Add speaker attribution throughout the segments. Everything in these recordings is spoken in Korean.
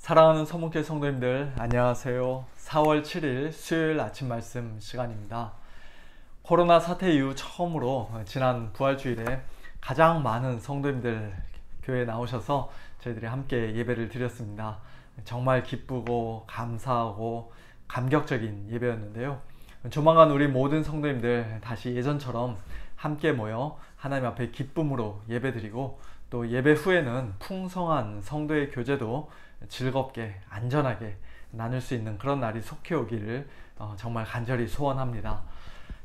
Speaker 1: 사랑하는 서문교회 성도님들 안녕하세요. 4월 7일 수요일 아침 말씀 시간입니다. 코로나 사태 이후 처음으로 지난 부활주일에 가장 많은 성도님들 교회에 나오셔서 저희들이 함께 예배를 드렸습니다. 정말 기쁘고 감사하고 감격적인 예배였는데요. 조만간 우리 모든 성도님들 다시 예전처럼 함께 모여 하나님 앞에 기쁨으로 예배드리고 또 예배 후에는 풍성한 성도의 교제도 즐겁게 안전하게 나눌 수 있는 그런 날이 속히 오기를 정말 간절히 소원합니다.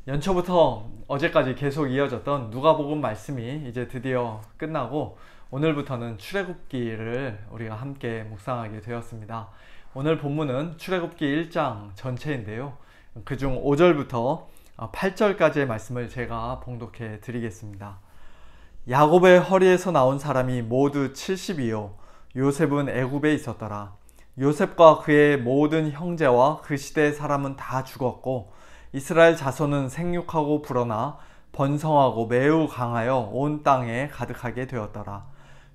Speaker 1: 연초부터 어제까지 계속 이어졌던 누가복음 말씀이 이제 드디어 끝나고 오늘부터는 출애굽기를 우리가 함께 묵상하게 되었습니다. 오늘 본문은 출애굽기 1장 전체인데요. 그중 5절부터 8절까지의 말씀을 제가 봉독해 드리겠습니다. 야곱의 허리에서 나온 사람이 모두 70이요 요셉은 애굽에 있었더라. 요셉과 그의 모든 형제와 그 시대의 사람은 다 죽었고 이스라엘 자손은 생육하고 불어나 번성하고 매우 강하여 온 땅에 가득하게 되었더라.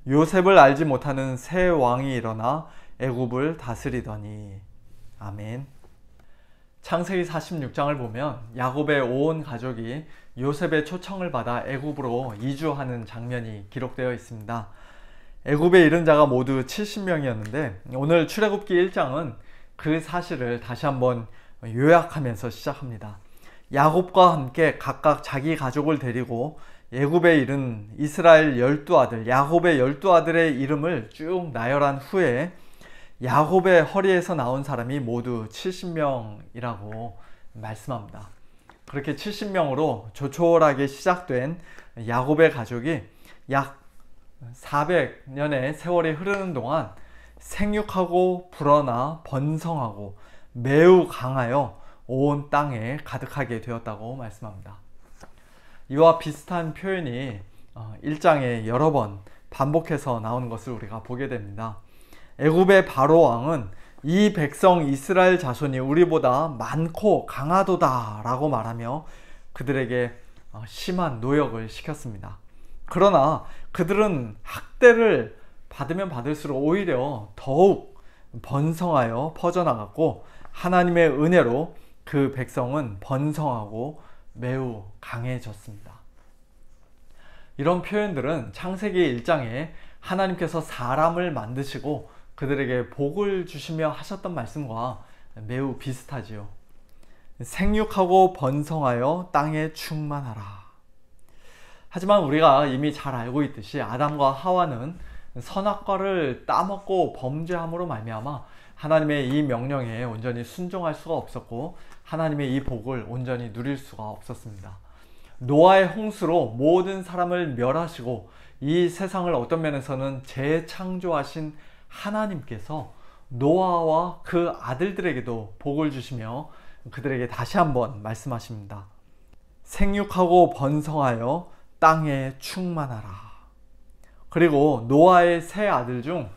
Speaker 1: 요셉을 알지 못하는 새 왕이 일어나 애굽을 다스리더니. 아멘. 창세기 46장을 보면 야곱의 온 가족이 요셉의 초청을 받아 애굽으로 이주하는 장면이 기록되어 있습니다. 애굽에 이른 자가 모두 70명이었는데 오늘 출애굽기 1장은 그 사실을 다시 한번 요약하면서 시작합니다. 야곱과 함께 각각 자기 가족을 데리고 애굽에 이른 이스라엘 12아들, 야곱의 12아들의 이름을 쭉 나열한 후에 야곱의 허리에서 나온 사람이 모두 70명이라고 말씀합니다. 그렇게 70명으로 조촐하게 시작된 야곱의 가족이 약 400년의 세월이 흐르는 동안 생육하고 불어나 번성하고 매우 강하여 온 땅에 가득하게 되었다고 말씀합니다. 이와 비슷한 표현이 1장에 여러 번 반복해서 나오는 것을 우리가 보게 됩니다. 애굽의 바로 왕은 이 백성 이스라엘 자손이 우리보다 많고 강하도다 라고 말하며 그들에게 심한 노역을 시켰습니다. 그러나 그들은 학대를 받으면 받을수록 오히려 더욱 번성하여 퍼져나갔고 하나님의 은혜로 그 백성은 번성하고 매우 강해졌습니다. 이런 표현들은 창세기 1장에 하나님께서 사람을 만드시고 그들에게 복을 주시며 하셨던 말씀과 매우 비슷하지요. 생육하고 번성하여 땅에 충만하라. 하지만 우리가 이미 잘 알고 있듯이 아담과 하와는 선악과를 따먹고 범죄함으로 말미암아 하나님의 이 명령에 온전히 순종할 수가 없었고 하나님의 이 복을 온전히 누릴 수가 없었습니다. 노아의 홍수로 모든 사람을 멸하시고 이 세상을 어떤 면에서는 재창조하신 하나님께서 노아와 그 아들들에게도 복을 주시며 그들에게 다시 한번 말씀하십니다. 생육하고 번성하여 땅에 충만하라. 그리고 노아의 세 아들 중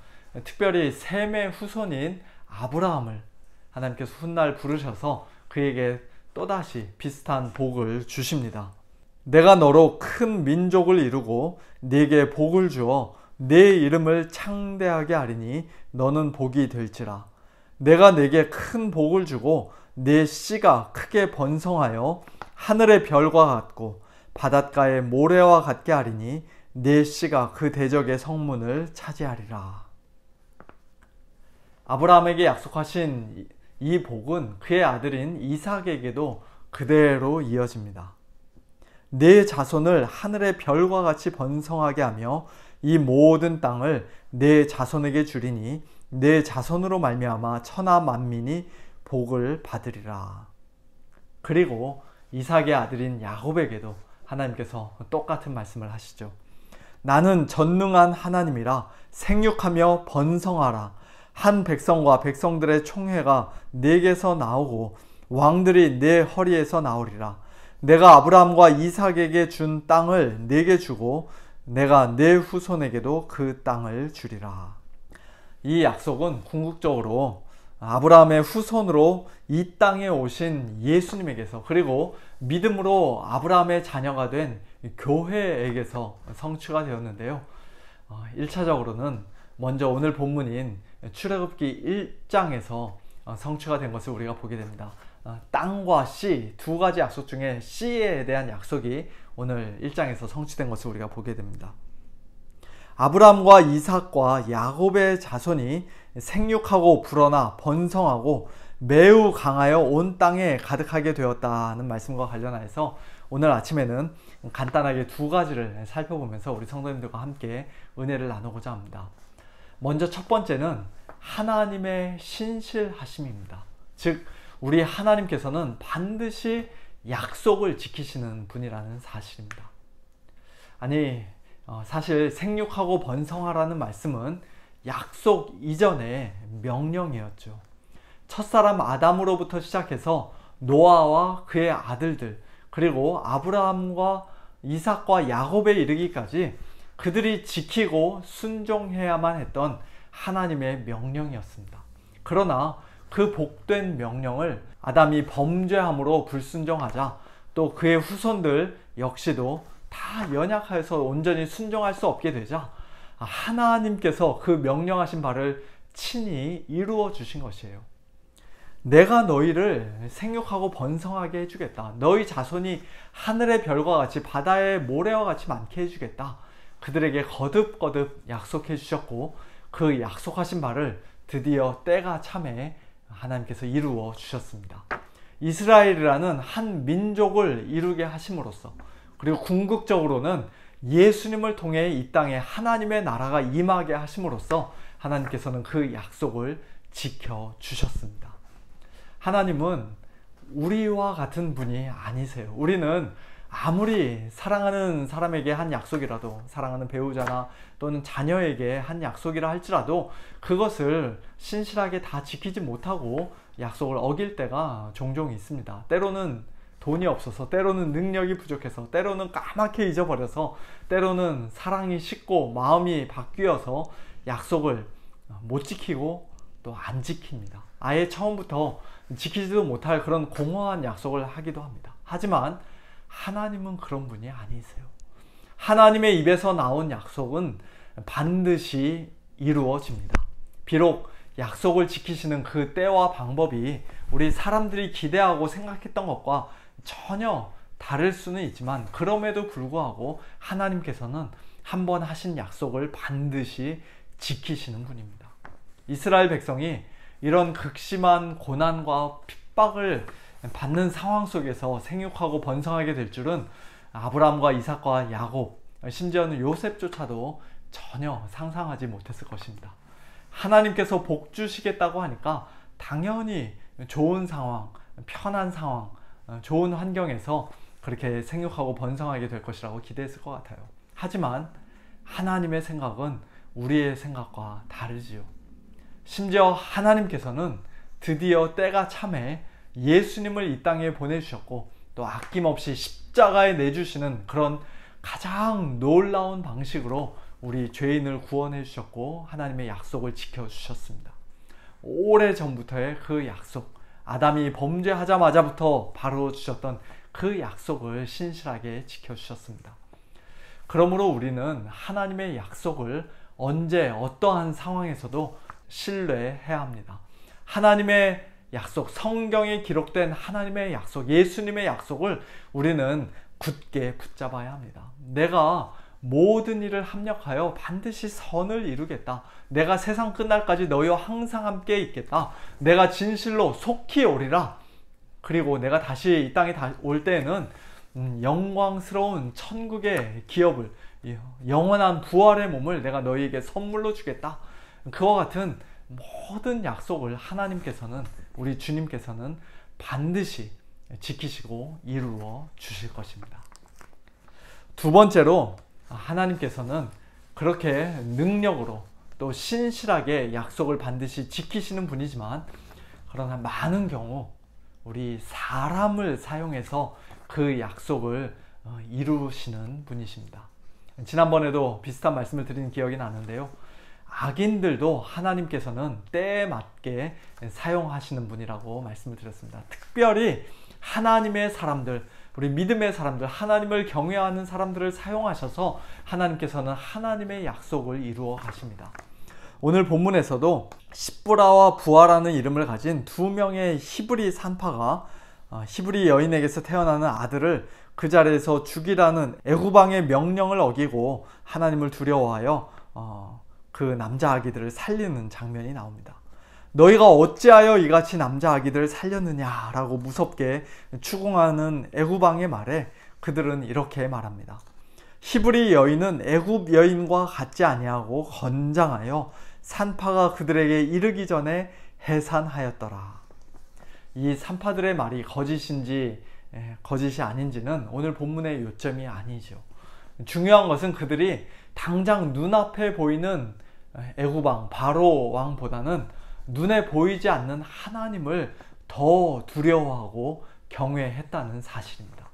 Speaker 1: 특별히 셈의 후손인 아브라함을 하나님께서 훗날 부르셔서 그에게 또다시 비슷한 복을 주십니다. 내가 너로 큰 민족을 이루고 네게 복을 주어 네 이름을 창대하게 하리니 너는 복이 될지라. 내가 네게 큰 복을 주고 네 씨가 크게 번성하여 하늘의 별과 같고 바닷가의 모래와 같게 하리니 네 씨가 그 대적의 성문을 차지하리라. 아브라함에게 약속하신 이 복은 그의 아들인 이삭에게도 그대로 이어집니다. 네 자손을 하늘의 별과 같이 번성하게 하며 이 모든 땅을 네 자손에게 주리니 네 자손으로 말미암아 천하 만민이 복을 받으리라. 그리고 이삭의 아들인 야곱에게도 하나님께서 똑같은 말씀을 하시죠. 나는 전능한 하나님이라 생육하며 번성하라. 한 백성과 백성들의 총회가 네게서 나오고 왕들이 네 허리에서 나오리라. 내가 아브라함과 이삭에게 준 땅을 네게 주고 내가 네 후손에게도 그 땅을 주리라. 이 약속은 궁극적으로 아브라함의 후손으로 이 땅에 오신 예수님에게서 그리고 믿음으로 아브라함의 자녀가 된 교회에게서 성취가 되었는데요. 1차적으로는 먼저 오늘 본문인 출애굽기 1장에서 성취가 된 것을 우리가 보게 됩니다. 땅과 씨, 두 가지 약속 중에 씨에 대한 약속이 오늘 1장에서 성취된 것을 우리가 보게 됩니다. 아브라함과 이삭과 야곱의 자손이 생육하고 불어나 번성하고 매우 강하여 온 땅에 가득하게 되었다는 말씀과 관련하여서 오늘 아침에는 간단하게 두 가지를 살펴보면서 우리 성도님들과 함께 은혜를 나누고자 합니다. 먼저 첫 번째는 하나님의 신실하심입니다. 즉 우리 하나님께서는 반드시 약속을 지키시는 분이라는 사실입니다. 아니 사실 생육하고 번성하라는 말씀은 약속 이전의 명령이었죠. 첫사람 아담으로부터 시작해서 노아와 그의 아들들, 그리고 아브라함과 이삭과 야곱에 이르기까지 그들이 지키고 순종해야만 했던 하나님의 명령이었습니다. 그러나 그 복된 명령을 아담이 범죄함으로 불순종하자 또 그의 후손들 역시도 다 연약하여서 온전히 순종할 수 없게 되자 하나님께서 그 명령하신 바를 친히 이루어 주신 것이에요. 내가 너희를 생육하고 번성하게 해주겠다. 너희 자손이 하늘의 별과 같이 바다의 모래와 같이 많게 해주겠다. 그들에게 거듭거듭 약속해 주셨고 그 약속하신 바를 드디어 때가 참에 하나님께서 이루어 주셨습니다. 이스라엘이라는 한 민족을 이루게 하심으로써, 그리고 궁극적으로는 예수님을 통해 이 땅에 하나님의 나라가 임하게 하심으로써 하나님께서는 그 약속을 지켜주셨습니다. 하나님은 우리와 같은 분이 아니세요. 우리는 아무리 사랑하는 사람에게 한 약속이라도, 사랑하는 배우자나 또는 자녀에게 한 약속이라 할지라도 그것을 신실하게 다 지키지 못하고 약속을 어길 때가 종종 있습니다. 때로는 돈이 없어서, 때로는 능력이 부족해서, 때로는 까맣게 잊어버려서, 때로는 사랑이 식고 마음이 바뀌어서 약속을 못 지키고 또 안 지킵니다. 아예 처음부터 지키지도 못할 그런 공허한 약속을 하기도 합니다. 하지만 하나님은 그런 분이 아니세요. 하나님의 입에서 나온 약속은 반드시 이루어집니다. 비록 약속을 지키시는 그 때와 방법이 우리 사람들이 기대하고 생각했던 것과 전혀 다를 수는 있지만, 그럼에도 불구하고 하나님께서는 한번 하신 약속을 반드시 지키시는 분입니다. 이스라엘 백성이 이런 극심한 고난과 핍박을 받는 상황 속에서 생육하고 번성하게 될 줄은 아브라함과 이삭과 야곱, 심지어는 요셉조차도 전혀 상상하지 못했을 것입니다. 하나님께서 복 주시겠다고 하니까 당연히 좋은 상황, 편한 상황, 좋은 환경에서 그렇게 생육하고 번성하게 될 것이라고 기대했을 것 같아요. 하지만 하나님의 생각은 우리의 생각과 다르지요. 심지어 하나님께서는 드디어 때가 참에 예수님을 이 땅에 보내주셨고 또 아낌없이 십자가에 내주시는 그런 가장 놀라운 방식으로 우리 죄인을 구원해 주셨고 하나님의 약속을 지켜주셨습니다. 오래전부터의 그 약속, 아담이 범죄하자마자부터 바로 주셨던 그 약속을 신실하게 지켜주셨습니다. 그러므로 우리는 하나님의 약속을 언제 어떠한 상황에서도 신뢰해야 합니다. 하나님의 약속, 성경에 기록된 하나님의 약속, 예수님의 약속을 우리는 굳게 붙잡아야 합니다. 내가 모든 일을 합력하여 반드시 선을 이루겠다. 내가 세상 끝날까지 너희와 항상 함께 있겠다. 내가 진실로 속히 오리라. 그리고 내가 다시 이 땅에 올 때에는 영광스러운 천국의 기업을, 영원한 부활의 몸을 내가 너희에게 선물로 주겠다. 그와 같은 모든 약속을 하나님께서는, 우리 주님께서는 반드시 지키시고 이루어 주실 것입니다. 두 번째로 하나님께서는 그렇게 능력으로 또 신실하게 약속을 반드시 지키시는 분이지만, 그러나 많은 경우 우리 사람을 사용해서 그 약속을 이루시는 분이십니다. 지난번에도 비슷한 말씀을 드린 기억이 나는데요. 악인들도 하나님께서는 때에 맞게 사용하시는 분이라고 말씀을 드렸습니다. 특별히 하나님의 사람들, 우리 믿음의 사람들, 하나님을 경외하는 사람들을 사용하셔서 하나님께서는 하나님의 약속을 이루어 가십니다. 오늘 본문에서도 십브라와 부아라는 이름을 가진 두 명의 히브리 산파가 히브리 여인에게서 태어나는 아들을 그 자리에서 죽이라는 애굽왕의 명령을 어기고 하나님을 두려워하여 그 남자 아기들을 살리는 장면이 나옵니다. 너희가 어찌하여 이같이 남자 아기들을 살렸느냐 라고 무섭게 추궁하는 애굽왕의 말에 그들은 이렇게 말합니다. 히브리 여인은 애굽 여인과 같지 아니하고 건장하여 산파가 그들에게 이르기 전에 해산하였더라. 이 산파들의 말이 거짓인지 거짓이 아닌지는 오늘 본문의 요점이 아니죠. 중요한 것은 그들이 당장 눈앞에 보이는 애굽왕 바로 왕보다는 눈에 보이지 않는 하나님을 더 두려워하고 경외했다는 사실입니다.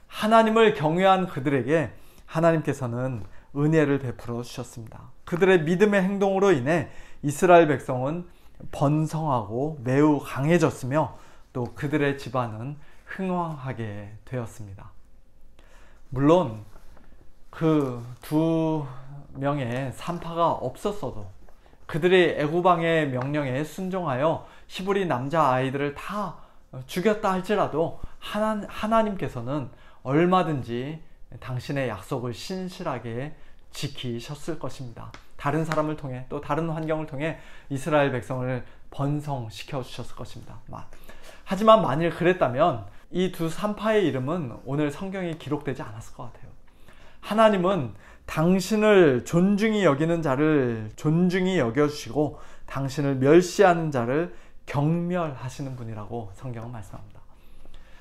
Speaker 1: 하나님을 경외한 그들에게 하나님께서는 은혜를 베풀어 주셨습니다. 그들의 믿음의 행동으로 인해 이스라엘 백성은 번성하고 매우 강해졌으며 또 그들의 집안은 흥왕하게 되었습니다. 물론 그 두 명의 산파가 없었어도 그들이 애굽왕의 명령에 순종하여 히브리 남자 아이들을 다 죽였다 할지라도 하나님께서는 얼마든지 당신의 약속을 신실하게 지키셨을 것입니다. 다른 사람을 통해 또 다른 환경을 통해 이스라엘 백성을 번성시켜 주셨을 것입니다. 하지만 만일 그랬다면 이 두 산파의 이름은 오늘 성경에 기록되지 않았을 것 같아요. 하나님은 당신을 존중히 여기는 자를 존중히 여겨주시고 당신을 멸시하는 자를 경멸하시는 분이라고 성경은 말씀합니다.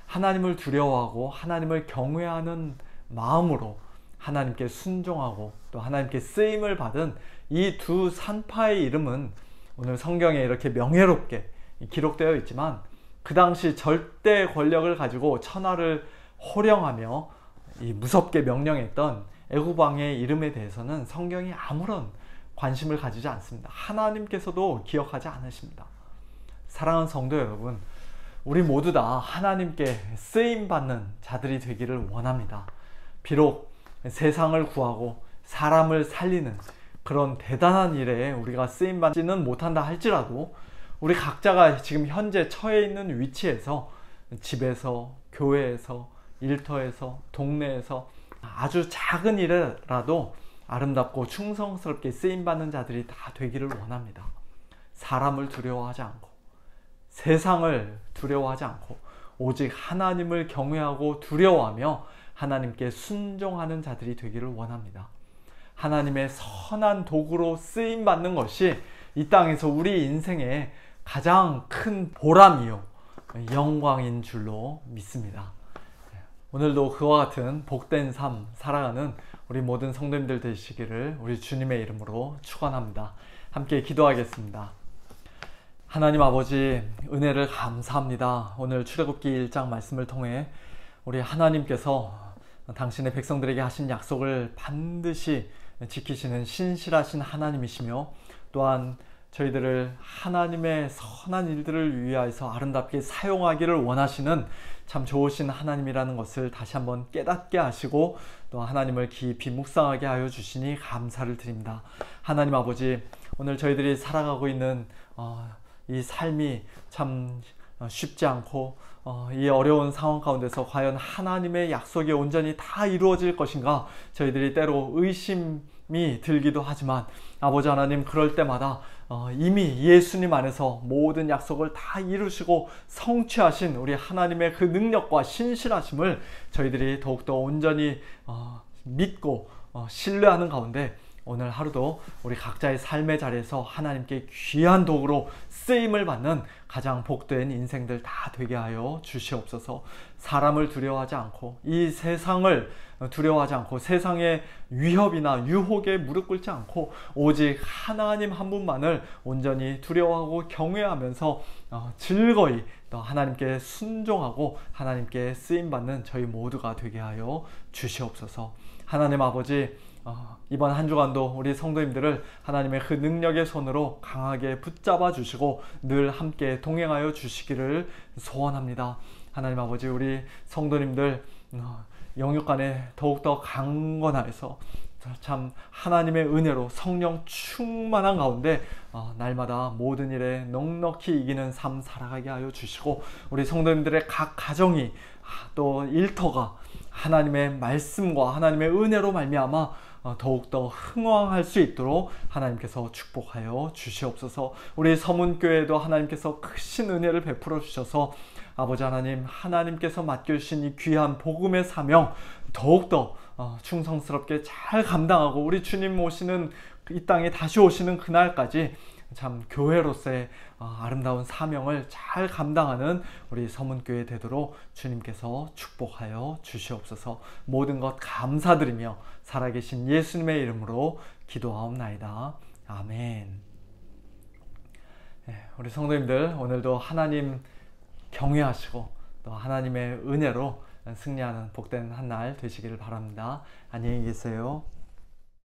Speaker 1: 하나님을 두려워하고 하나님을 경외하는 마음으로 하나님께 순종하고 또 하나님께 쓰임을 받은 이 두 산파의 이름은 오늘 성경에 이렇게 명예롭게 기록되어 있지만 그 당시 절대 권력을 가지고 천하를 호령하며 이 무섭게 명령했던 애굽 왕의 이름에 대해서는 성경이 아무런 관심을 가지지 않습니다. 하나님께서도 기억하지 않으십니다. 사랑하는 성도 여러분, 우리 모두 다 하나님께 쓰임받는 자들이 되기를 원합니다. 비록 세상을 구하고 사람을 살리는 그런 대단한 일에 우리가 쓰임받지는 못한다 할지라도 우리 각자가 지금 현재 처해 있는 위치에서 집에서, 교회에서, 일터에서, 동네에서 아주 작은 일이라도 아름답고 충성스럽게 쓰임받는 자들이 다 되기를 원합니다. 사람을 두려워하지 않고 세상을 두려워하지 않고 오직 하나님을 경외하고 두려워하며 하나님께 순종하는 자들이 되기를 원합니다. 하나님의 선한 도구로 쓰임받는 것이 이 땅에서 우리 인생의 가장 큰 보람이요 영광인 줄로 믿습니다. 오늘도 그와 같은 복된 삶 살아가는 우리 모든 성도님들 되시기를 우리 주님의 이름으로 축원합니다. 함께 기도하겠습니다. 하나님 아버지, 은혜를 감사합니다. 오늘 출애굽기 1장 말씀을 통해 우리 하나님께서 당신의 백성들에게 하신 약속을 반드시 지키시는 신실하신 하나님이시며 또한 저희들을 하나님의 선한 일들을 위하여서 아름답게 사용하기를 원하시는 참 좋으신 하나님이라는 것을 다시 한번 깨닫게 하시고 또 하나님을 깊이 묵상하게 하여 주시니 감사를 드립니다. 하나님 아버지, 오늘 저희들이 살아가고 있는 이 삶이 참 쉽지 않고 이 어려운 상황 가운데서 과연 하나님의 약속이 온전히 다 이루어질 것인가 저희들이 때로 의심이 들기도 하지만 아버지 하나님, 그럴 때마다 이미 예수님 안에서 모든 약속을 다 이루시고 성취하신 우리 하나님의 그 능력과 신실하심을 저희들이 더욱더 온전히 믿고 신뢰하는 가운데 오늘 하루도 우리 각자의 삶의 자리에서 하나님께 귀한 도구로 쓰임을 받는 가장 복된 인생들 다 되게 하여 주시옵소서. 사람을 두려워하지 않고 이 세상을 두려워하지 않고 세상의 위협이나 유혹에 무릎 꿇지 않고 오직 하나님 한 분만을 온전히 두려워하고 경외하면서 즐거이 또 하나님께 순종하고 하나님께 쓰임받는 저희 모두가 되게 하여 주시옵소서. 하나님 아버지, 이번 한 주간도 우리 성도님들을 하나님의 그 능력의 손으로 강하게 붙잡아 주시고 늘 함께 동행하여 주시기를 소원합니다. 하나님 아버지, 우리 성도님들 영육 간에 더욱더 강건하여서 참 하나님의 은혜로 성령 충만한 가운데 날마다 모든 일에 넉넉히 이기는 삶 살아가게 하여 주시고, 우리 성도님들의 각 가정이 또 일터가 하나님의 말씀과 하나님의 은혜로 말미암아 더욱더 흥왕할 수 있도록 하나님께서 축복하여 주시옵소서. 우리 서문교회도 하나님께서 크신 은혜를 베풀어 주셔서 아버지 하나님, 하나님께서 맡겨주신 이 귀한 복음의 사명 더욱더 충성스럽게 잘 감당하고, 우리 주님 오시는 이 땅에 다시 오시는 그날까지 참 교회로서의 아름다운 사명을 잘 감당하는 우리 서문교회 되도록 주님께서 축복하여 주시옵소서. 모든 것 감사드리며 살아계신 예수님의 이름으로 기도하옵나이다. 아멘. 우리 성도님들, 오늘도 하나님 경외하시고 또 하나님의 은혜로 승리하는 복된 한 날 되시기를 바랍니다. 안녕히 계세요.